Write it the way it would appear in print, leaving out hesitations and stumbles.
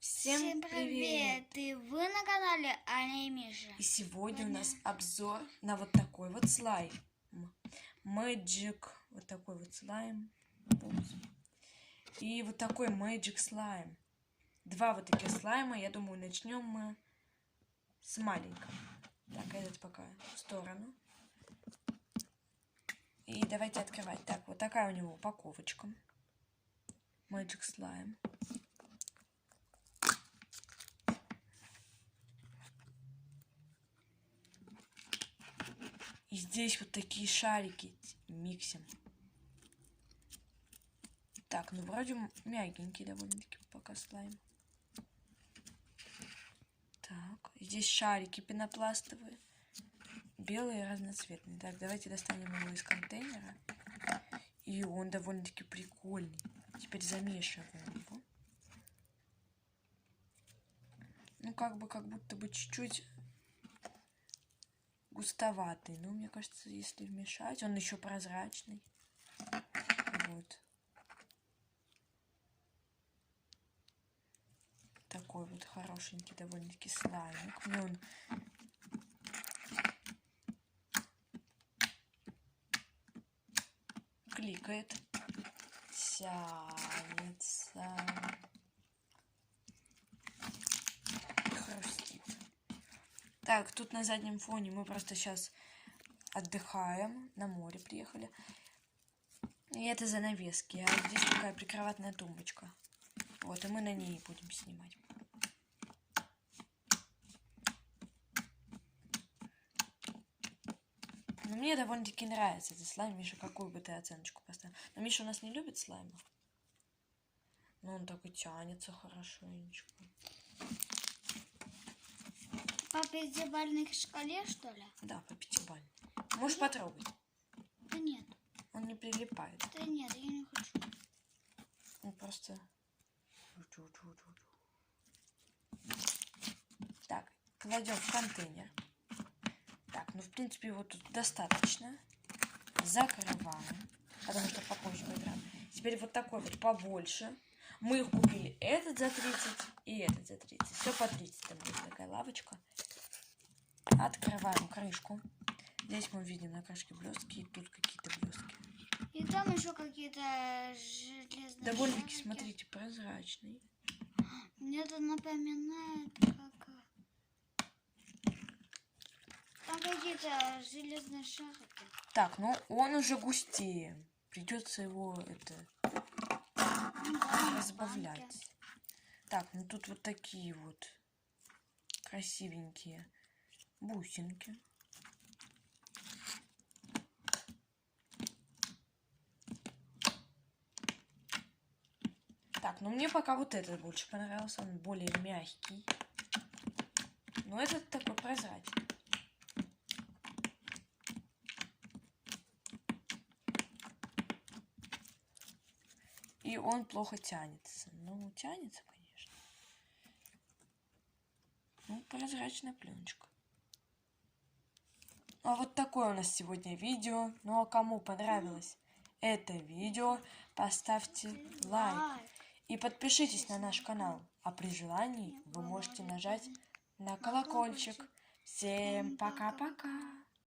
Всем привет! И вы на канале Аня и Миша. И сегодня у нас обзор на вот такой вот слайм. Magic. Вот такой вот слайм. И вот такой Magic слайм. Два вот таких слайма. Я думаю, начнем мы с маленького. Так, этот пока в сторону. И давайте открывать. Так, вот такая у него упаковочка. Magic слайм. И здесь вот такие шарики миксим. Так, ну вроде мягенький довольно-таки пока слайм. Так, здесь шарики пенопластовые. Белые, разноцветные. Так, давайте достанем его из контейнера. И он довольно-таки прикольный. Теперь замешиваем его. Ну, как будто бы чуть-чуть густоватый. Но мне кажется, если вмешать, он еще прозрачный. Вот. Такой вот хорошенький довольно-таки слаймик. Мне он кликает, тянется, хрустит. Так, тут на заднем фоне мы просто сейчас отдыхаем, на море приехали. И это занавески, а здесь такая прикроватная тумбочка. Вот, и мы на ней будем снимать. Но мне довольно-таки нравится этот слайм. Миша, какую бы ты оценочку поставил? Но Миша у нас не любит слаймов. Но он так и тянется хорошенечко. По пятибалльной шкале, что ли? Да, по пятибалльной. Можешь потрогать. Да нет. Он не прилипает. Да нет, я не хочу. Он просто... Так, кладем в контейнер. Так, ну в принципе его тут достаточно. Закрываем, потому что попозже поиграем. Теперь вот такой вот побольше. Мы их купили этот за 30 и этот за 30. Все по 30. Там будет такая лавочка. Открываем крышку. Здесь мы видим на крышке блестки, и тут какие-то блестки. И там еще какие-то железные довольно-таки, шарики. смотрите, прозрачный. Мне это напоминает, как... Там какие-то железные шарики. Так, ну он уже густее. Придется его разбавлять. Так, ну тут вот такие вот красивенькие бусинки. Так, ну мне пока вот этот больше понравился. Он более мягкий. Но этот такой прозрачный. И он плохо тянется. Ну, тянется, конечно. Ну, прозрачная пленочка. А вот такое у нас сегодня видео. Ну, а кому понравилось это видео, поставьте лайк. И подпишитесь на наш канал. А при желании вы можете нажать на колокольчик. Всем пока-пока!